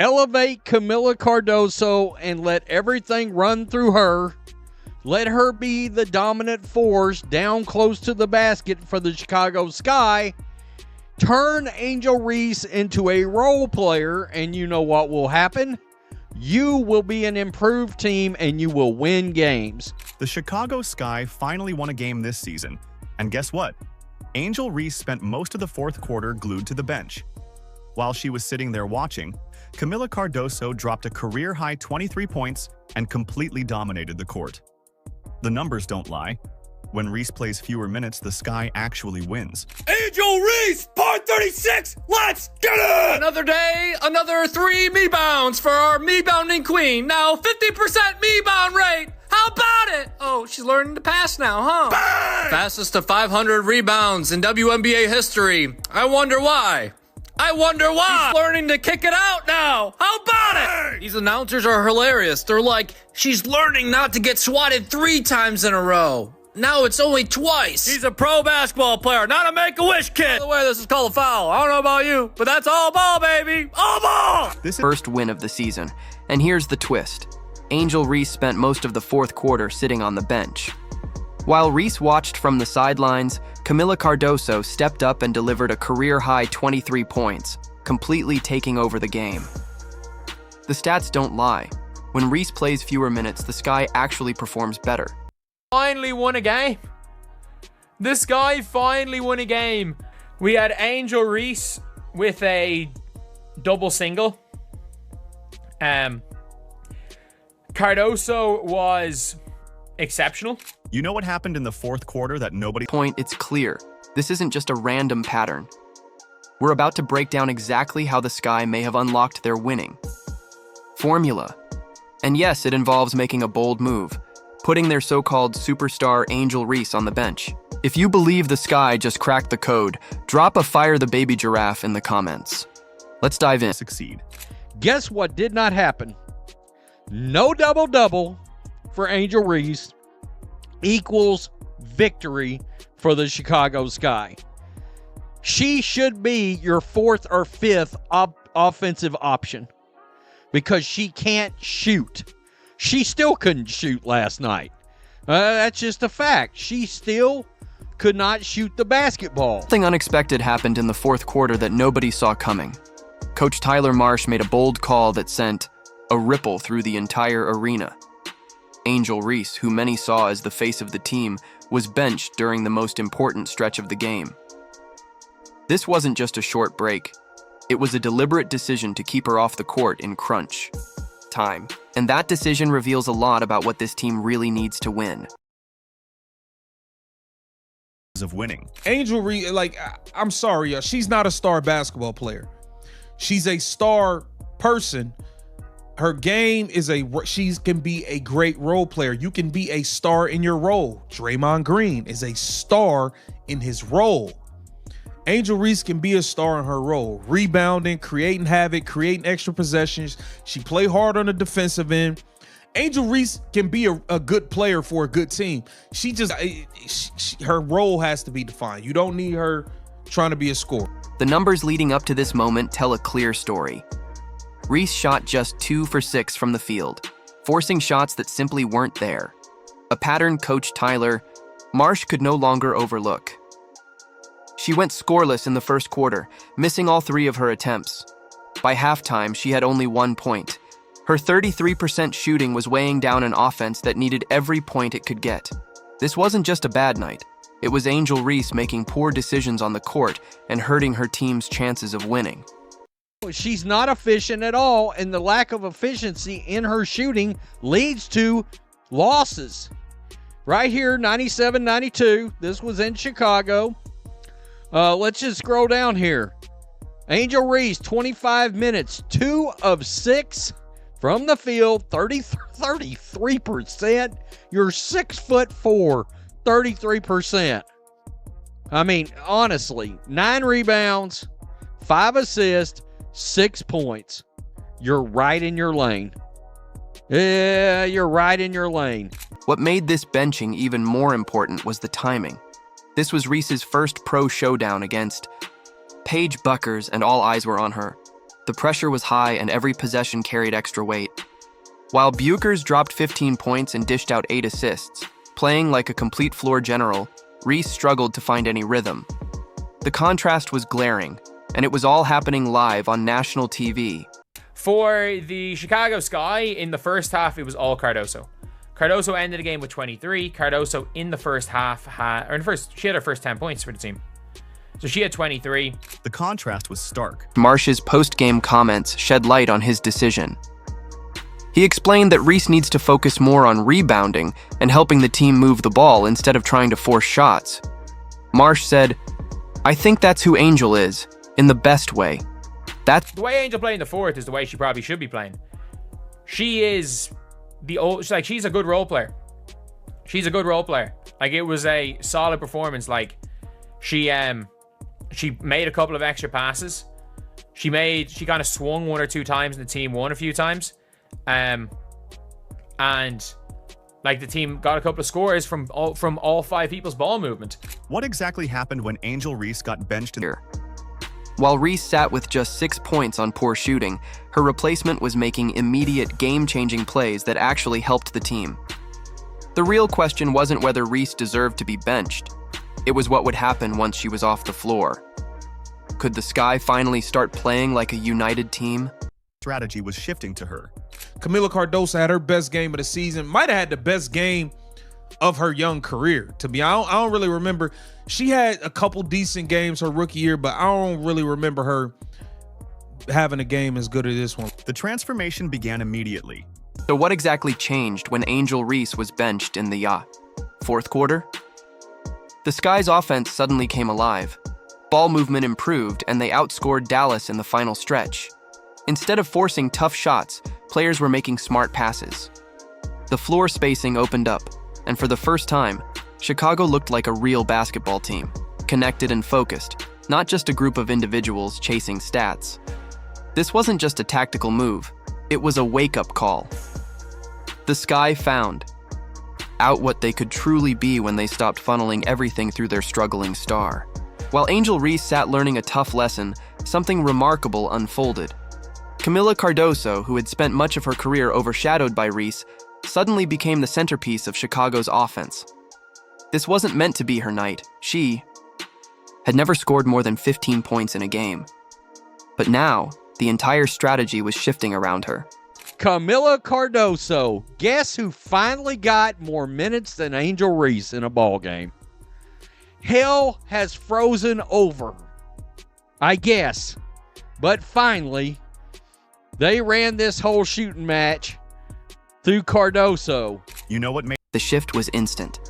Elevate Kamilla Cardoso and let everything run through her. Let her be the dominant force down close to the basket for the Chicago Sky. Turn Angel Reese into a role player, and you know what will happen? You will be an improved team, and you will win games. The Chicago Sky finally won a game this season. And guess what? Angel Reese spent most of the fourth quarter glued to the bench. While she was sitting there watching, Kamilla Cardoso dropped a career-high 23 points and completely dominated the court. The numbers don't lie. When Reese plays fewer minutes, the Sky actually wins. Angel Reese, part 36, let's get it! Another day, another 3 me-bounds for our me-bounding queen. Now 50% me-bound rate. How about it? Oh, she's learning to pass now, huh? Bang! Fastest to 500 rebounds in WNBA history. I wonder why. She's learning to kick it out now. How about it? These announcers are hilarious. They're like, she's learning not to get swatted 3 times in a row. Now it's only twice. He's a pro basketball player, not a make-a-wish kid. By the way, this is called a foul. I don't know about you, but that's all ball, baby. All ball! First win of the season. And here's the twist. Angel Reese spent most of the fourth quarter sitting on the bench. While Reese watched from the sidelines, Kamilla Cardoso stepped up and delivered a career-high 23 points, completely taking over the game. The stats don't lie. When Reese plays fewer minutes, the Sky actually performs better. Finally won a game. This guy finally won a game. We had Angel Reese with a double single. Cardoso was exceptional. You know what happened in the fourth quarter that nobody... It's clear. This isn't just a random pattern. We're about to break down exactly how the Sky may have unlocked their winning formula. And yes, it involves making a bold move, putting their so-called superstar Angel Reese on the bench. If you believe the Sky just cracked the code, drop a fire the baby giraffe in the comments. Let's dive in. Succeed. Guess what did not happen? No double-double for Angel Reese equals victory for the Chicago Sky. She should be your 4th or 5th offensive option because she can't shoot. She still couldn't shoot last night. That's just a fact. She still could not shoot the basketball. Something unexpected happened in the fourth quarter that nobody saw coming. Coach Tyler Marsh made a bold call that sent a ripple through the entire arena. Angel Reese, who many saw as the face of the team, was benched during the most important stretch of the game. This wasn't just a short break. It was a deliberate decision to keep her off the court in crunch time. And that decision reveals a lot about what this team really needs to win. Of winning. Angel Reese, I'm sorry, y'all. She's not a star basketball player. She's a star person. Her game is she can be a great role player. You can be a star in your role. Draymond Green is a star in his role. Angel Reese can be a star in her role, rebounding, creating havoc, creating extra possessions. She play hard on the defensive end. Angel Reese can be a good player for a good team. Her role has to be defined. You don't need her trying to be a scorer. The numbers leading up to this moment tell a clear story. Reese shot just 2 for 6 from the field, forcing shots that simply weren't there. A pattern Coach Tyler Marsh could no longer overlook. She went scoreless in the first quarter, missing all 3 of her attempts. By halftime, she had only 1 point. Her 33% shooting was weighing down an offense that needed every point it could get. This wasn't just a bad night. It was Angel Reese making poor decisions on the court and hurting her team's chances of winning. She's not efficient at all, and the lack of efficiency in her shooting leads to losses. Right here, 97-92. This was in Chicago. Let's just scroll down here. Angel Reese, 25 minutes, 2 of 6 from the field, 33%. You're 6'4", 33%. I mean, honestly, 9 rebounds, 5 assists, 6 points. You're right in your lane. Yeah, you're right in your lane. What made this benching even more important was the timing. This was Reese's first pro showdown against Paige Buckers, and all eyes were on her. The pressure was high and every possession carried extra weight. While Buchers dropped 15 points and dished out 8 assists, playing like a complete floor general, Reese struggled to find any rhythm. The contrast was glaring, and it was all happening live on national TV. For the Chicago Sky, in the first half, it was all Cardoso. Cardoso ended the game with 23. Cardoso in the first half she had her first 10 points for the team. So she had 23. The contrast was stark. Marsh's post-game comments shed light on his decision. He explained that Reese needs to focus more on rebounding and helping the team move the ball instead of trying to force shots. Marsh said, "I think that's who Angel is, in the best way. That's The way Angel playing the fourth is the way she probably should be playing. She is she's a good role player. She's a good role player. Like, it was a solid performance. Like, she made a couple of extra passes. She kind of swung one or two times and the team won a few times. And like, the team got a couple of scores from all 5 people's ball movement. What exactly happened when Angel Reese got benched in here." While Reese sat with just 6 points on poor shooting, her replacement was making immediate game-changing plays that actually helped the team. The real question wasn't whether Reese deserved to be benched. It was what would happen once she was off the floor. Could the Sky finally start playing like a united team? strategy was shifting to her. Kamilla Cardoso had her best game of the season. Might have had the best game of her young career. To be honest, I don't really remember. She had a couple decent games her rookie year, but I don't really remember her having a game as good as this one. The transformation began immediately. So what exactly changed when Angel Reese was benched in the fourth quarter? The Sky's offense suddenly came alive. Ball movement improved, and they outscored Dallas in the final stretch. Instead of forcing tough shots, players were making smart passes. The floor spacing opened up, and for the first time, Chicago looked like a real basketball team, connected and focused, not just a group of individuals chasing stats. This wasn't just a tactical move, it was a wake-up call. The Sky found out what they could truly be when they stopped funneling everything through their struggling star. While Angel Reese sat learning a tough lesson, something remarkable unfolded. Kamilla Cardoso, who had spent much of her career overshadowed by Reese, suddenly became the centerpiece of Chicago's offense. This wasn't meant to be her night. She had never scored more than 15 points in a game. But now, the entire strategy was shifting around her. Kamilla Cardoso. Guess who finally got more minutes than Angel Reese in a ball game? Hell has frozen over, I guess. But finally, they ran this whole shooting match through Cardoso. You know what made The shift was instant.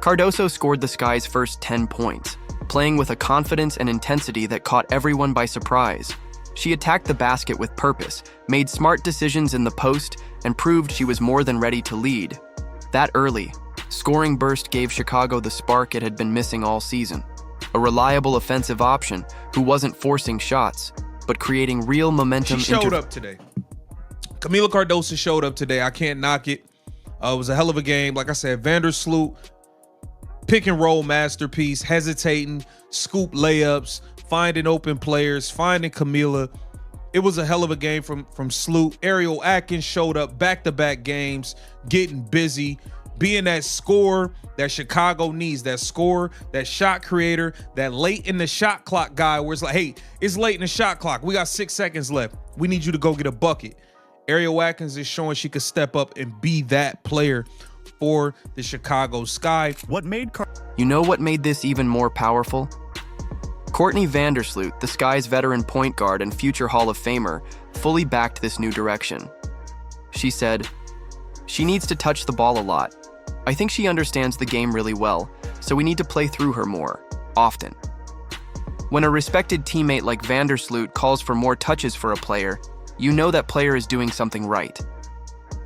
Cardoso scored the Sky's first 10 points, playing with a confidence and intensity that caught everyone by surprise. She attacked the basket with purpose, made smart decisions in the post, and proved she was more than ready to lead. That early, scoring burst gave Chicago the spark it had been missing all season. A reliable offensive option who wasn't forcing shots, but creating real momentum. She showed up today. Kamilla Cardoso showed up today. I can't knock it. It was a hell of a game. Like I said, Vandersloot, pick and roll masterpiece, hesitating, scoop layups, finding open players, finding Kamilla. It was a hell of a game from Sloot. Ariel Atkins showed up back-to-back games, getting busy, being that scorer that Chicago needs, that scorer, that shot creator, that late in the shot clock guy where it's like, hey, it's late in the shot clock. We got 6 seconds left. We need you to go get a bucket. Ariel Atkins is showing she could step up and be that player for the Chicago Sky. You know what made this even more powerful? Courtney Vandersloot, the Sky's veteran point guard and future Hall of Famer, fully backed this new direction. She said, "She needs to touch the ball a lot. I think she understands the game really well, so we need to play through her more, often." When a respected teammate like Vandersloot calls for more touches for a player, you know that player is doing something right.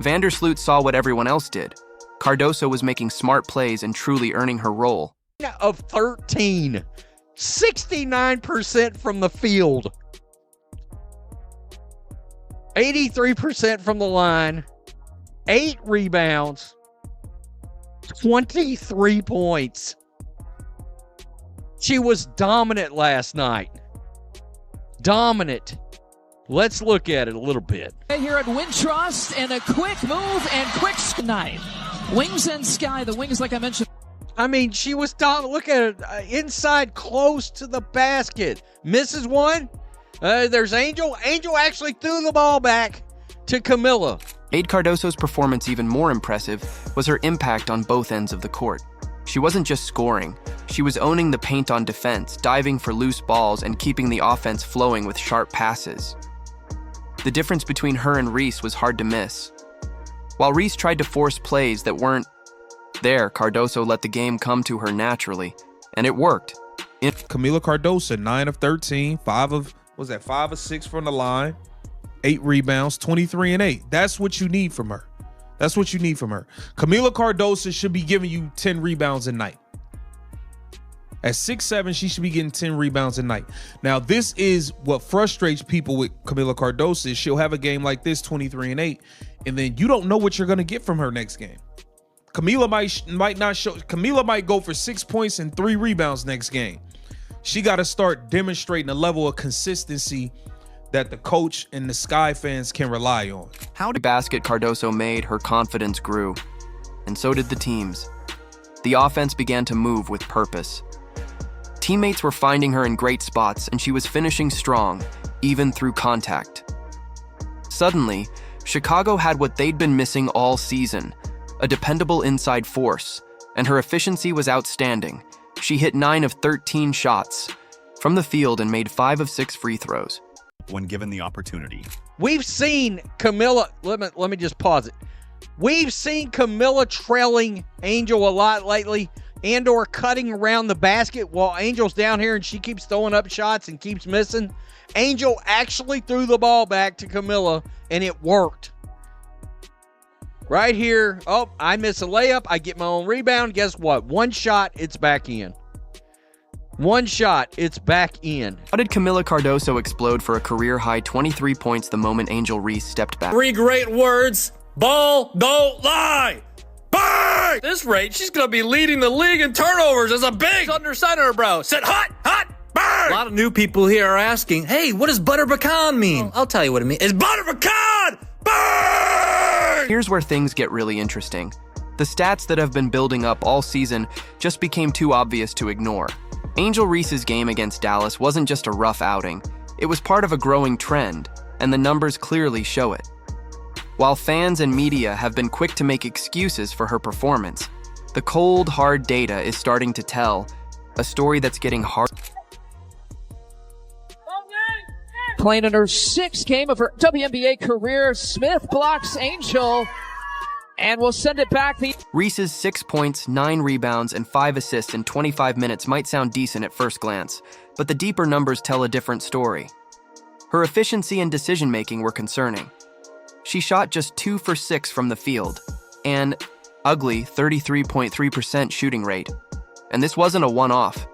Vandersloot saw what everyone else did. Cardoso was making smart plays and truly earning her role. Of 13, 69% from the field, 83% from the line, 8 rebounds, 23 points. She was dominant last night. Dominant. Let's look at it a little bit. Here at Wintrust, and a quick move and quick knife. Wings and sky. The wings, like I mentioned. I mean, she was down. Look at it. Inside, close to the basket. Misses one. There's Angel. Angel actually threw the ball back to Kamilla. Made Cardoso's performance even more impressive was her impact on both ends of the court. She wasn't just scoring, she was owning the paint on defense, diving for loose balls and keeping the offense flowing with sharp passes. The difference between her and Reese was hard to miss. While Reese tried to force plays that weren't there, Cardoso let the game come to her naturally, and it worked. Kamilla Cardoso, 9 of 13, 5 of 6 from the line, 8 rebounds, 23 and 8. That's what you need from her. That's what you need from her. Kamilla Cardoso should be giving you 10 rebounds a night. At 6'7", she should be getting 10 rebounds a night. Now, this is what frustrates people with Kamilla Cardoso is she'll have a game like this, 23 and 8, and then you don't know what you're going to get from her next game. Kamilla might not show. Kamilla might go for 6 points and 3 rebounds next game. She got to start demonstrating a level of consistency that the coach and the Sky fans can rely on. How did basket Cardoso made, her confidence grew, and so did the team's. The offense began to move with purpose. Teammates were finding her in great spots, and she was finishing strong, even through contact. Suddenly, Chicago had what they'd been missing all season, a dependable inside force, and her efficiency was outstanding. She hit 9 of 13 shots from the field and made 5 of 6 free throws. When given the opportunity. We've seen Kamilla, let me just pause it. We've seen Kamilla trailing Angel a lot lately and or cutting around the basket while Angel's down here and she keeps throwing up shots and keeps missing. Angel actually threw the ball back to Kamilla and it worked. Right here, oh, I miss a layup. I get my own rebound. Guess what? One shot, it's back in. One shot, it's back in. How did Kamilla Cardoso explode for a career-high 23 points the moment Angel Reese stepped back? 3 great words. Ball don't lie. Bang! At this rate, she's going to be leading the league in turnovers as a big under center, bro. Said hot, bang! A lot of new people here are asking, hey, what does butter pecan mean? Well, I'll tell you what it means. It's butter pecan! Bang! Here's where things get really interesting. The stats that have been building up all season just became too obvious to ignore. Angel Reese's game against Dallas wasn't just a rough outing. It was part of a growing trend, and the numbers clearly show it. While fans and media have been quick to make excuses for her performance, the cold, hard data is starting to tell a story that's getting hard. Playing in her 6th game of her WNBA career, Smith blocks Angel and will send it back. Reese's 6 points, 9 rebounds, and 5 assists in 25 minutes might sound decent at first glance, but the deeper numbers tell a different story. Her efficiency and decision-making were concerning. She shot just 2 for 6 from the field, an ugly 33.3% shooting rate. And this wasn't a one-off.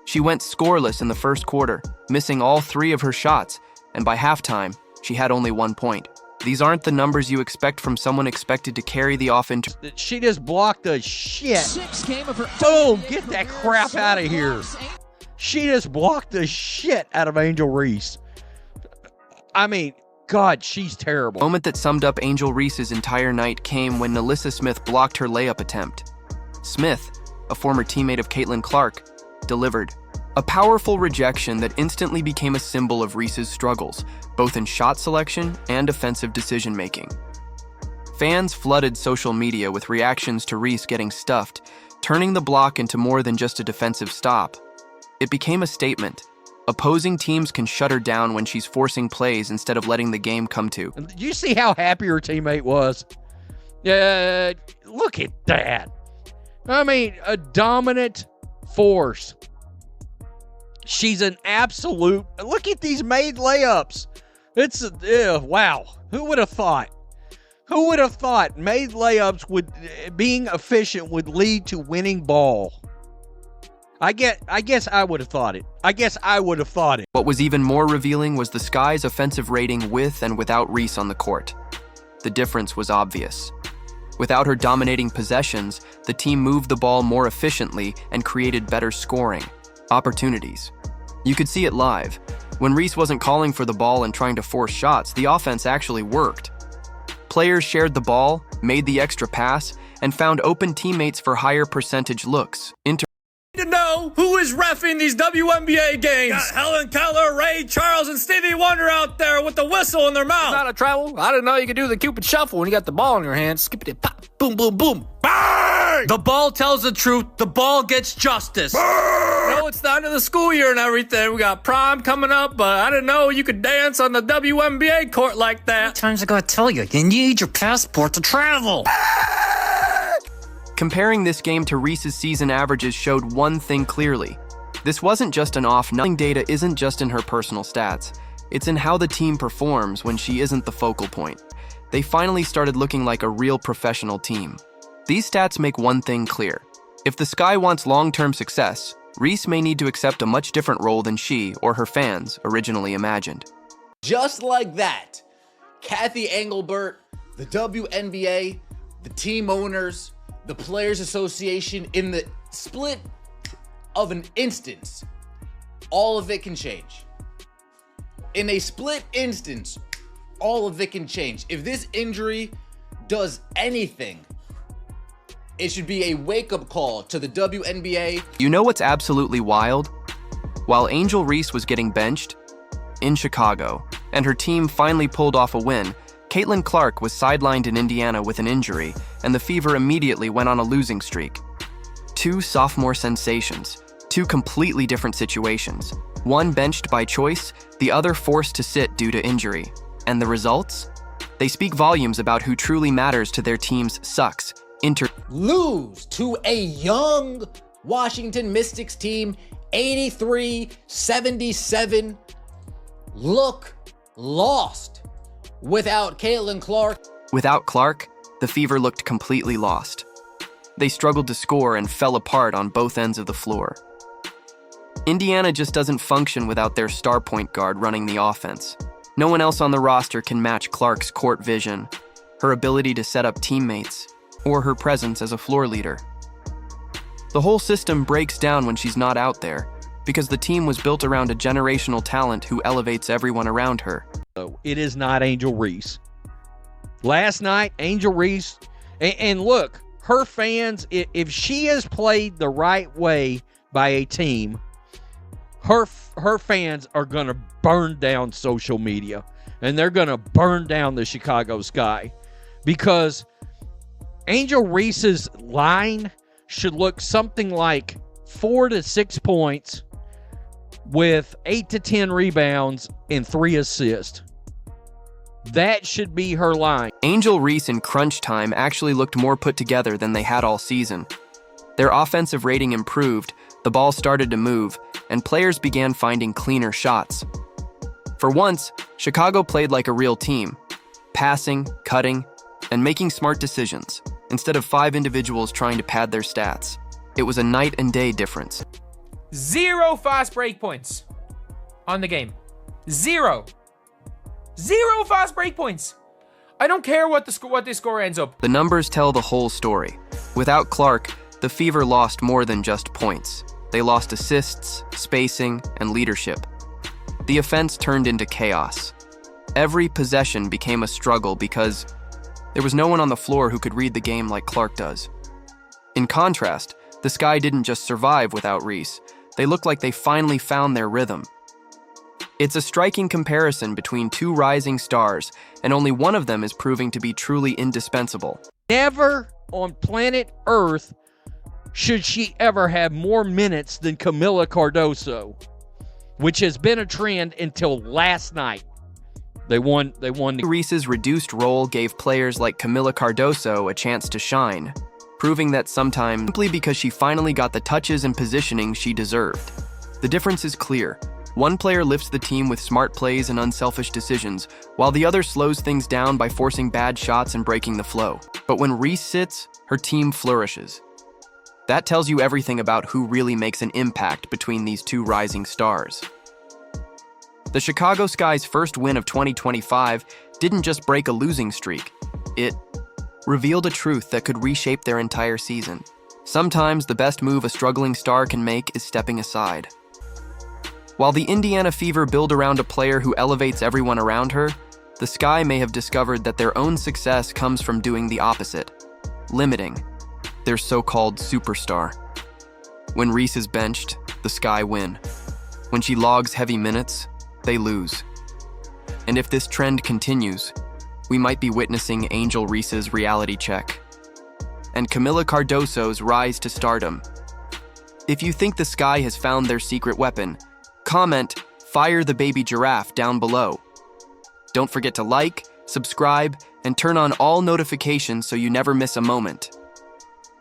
She went scoreless in the first quarter, missing all 3 of her shots, and by halftime, she had only 1 point. These aren't the numbers you expect from someone expected to carry the offense. She just blocked the shit. 6th game of her Boom, get that crap out of here. She just blocked the shit out of Angel Reese. I mean, God, she's terrible. The moment that summed up Angel Reese's entire night came when Nalissa Smith blocked her layup attempt. Smith, a former teammate of Caitlin Clark, delivered. A powerful rejection that instantly became a symbol of Reese's struggles, both in shot selection and offensive decision-making. Fans flooded social media with reactions to Reese getting stuffed, turning the block into more than just a defensive stop. It became a statement. Opposing teams can shut her down when she's forcing plays instead of letting the game come to. Did you see how happy her teammate was? Look at that. I mean, a dominant force. She's an absolute... Look at these made layups. It's... wow. Who would have thought? Who would have thought made layups would... Being efficient would lead to winning ball? I guess I would have thought it. What was even more revealing was the Sky's offensive rating with and without Reese on the court. The difference was obvious. Without her dominating possessions, the team moved the ball more efficiently and created better scoring opportunities. You could see it live. When Reese wasn't calling for the ball and trying to force shots, the offense actually worked. Players shared the ball, made the extra pass, and found open teammates for higher percentage looks. To know who is reffing these WNBA games. Got Helen Keller, Ray Charles, and Stevie Wonder out there with the whistle in their mouth. Not a travel. I didn't know you could do the Cupid shuffle when you got the ball in your hand. Skippity pop, boom, boom, boom. Bang! The ball tells the truth. The ball gets justice. No, it's the end of the school year and everything. We got prom coming up, but I didn't know you could dance on the WNBA court like that. Times I gotta tell you, you need your passport to travel. Comparing this game to Reese's season averages showed one thing clearly. This wasn't just an off-nothing. Data isn't just in her personal stats. It's in how the team performs when she isn't the focal point. They finally started looking like a real professional team. These stats make one thing clear. If the Sky wants long-term success, Reese may need to accept a much different role than she or her fans originally imagined. Just like that, Kathy Engelbert, the WNBA, the team owners, the Players Association, in the split of an instance, all of it can change. In a split instance, all of it can change. If this injury does anything, it should be a wake-up call to the WNBA. You know what's absolutely wild? While Angel Reese was getting benched in Chicago, and her team finally pulled off a win, Caitlin Clark was sidelined in Indiana with an injury, and the Fever immediately went on a losing streak. Two sophomore sensations, two completely different situations. One benched by choice, the other forced to sit due to injury. And the results? They speak volumes about who truly matters to their team's sucks. Lose to a young Washington Mystics team, 83-77. Look lost. Without Caitlin Clark. Without Clark, the Fever looked completely lost. They struggled to score and fell apart on both ends of the floor. Indiana just doesn't function without their star point guard running the offense. No one else on the roster can match Clark's court vision, her ability to set up teammates, or her presence as a floor leader. The whole system breaks down when she's not out there, because the team was built around a generational talent who elevates everyone around her. It is not Angel Reese. Last night, Angel Reese, and look, her fans, if she has played the right way by a team, her fans are going to burn down social media, and they're going to burn down the Chicago Sky, because Angel Reese's line should look something like 4 to 6 points with 8 to 10 rebounds and 3 assists. That should be her line. Angel Reese in crunch time actually looked more put together than they had all season. Their offensive rating improved, the ball started to move, and players began finding cleaner shots. For once, Chicago played like a real team, passing, cutting, and making smart decisions, instead of 5 individuals trying to pad their stats. It was a night and day difference. 0 fast break points on the game. 0 fast break points. I don't care what this score ends up. The numbers tell the whole story. Without Clark, the Fever lost more than just points. They lost assists, spacing, and leadership. The offense turned into chaos. Every possession became a struggle because there was no one on the floor who could read the game like Clark does. In contrast, the Sky didn't just survive without Reese. They looked like they finally found their rhythm. It's a striking comparison between two rising stars, and only one of them is proving to be truly indispensable. Never on planet Earth should she ever have more minutes than Kamilla Cardoso, which has been a trend until last night. They won. Reese's reduced role gave players like Kamilla Cardoso a chance to shine, proving that sometimes simply because she finally got the touches and positioning she deserved. The difference is clear. One player lifts the team with smart plays and unselfish decisions, while the other slows things down by forcing bad shots and breaking the flow. But when Reese sits, her team flourishes. That tells you everything about who really makes an impact between these two rising stars. The Chicago Sky's first win of 2025 didn't just break a losing streak. It revealed a truth that could reshape their entire season. Sometimes the best move a struggling star can make is stepping aside. While the Indiana Fever build around a player who elevates everyone around her, the Sky may have discovered that their own success comes from doing the opposite, limiting their so-called superstar. When Reese is benched, the Sky win. When she logs heavy minutes, they lose. And if this trend continues, we might be witnessing Angel Reese's reality check and Kamilla Cardoso's rise to stardom. If you think the Sky has found their secret weapon, comment "Fire the baby giraffe" down below. Don't forget to like, subscribe, and turn on all notifications so you never miss a moment.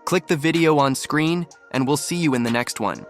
Click the video on screen, and we'll see you in the next one.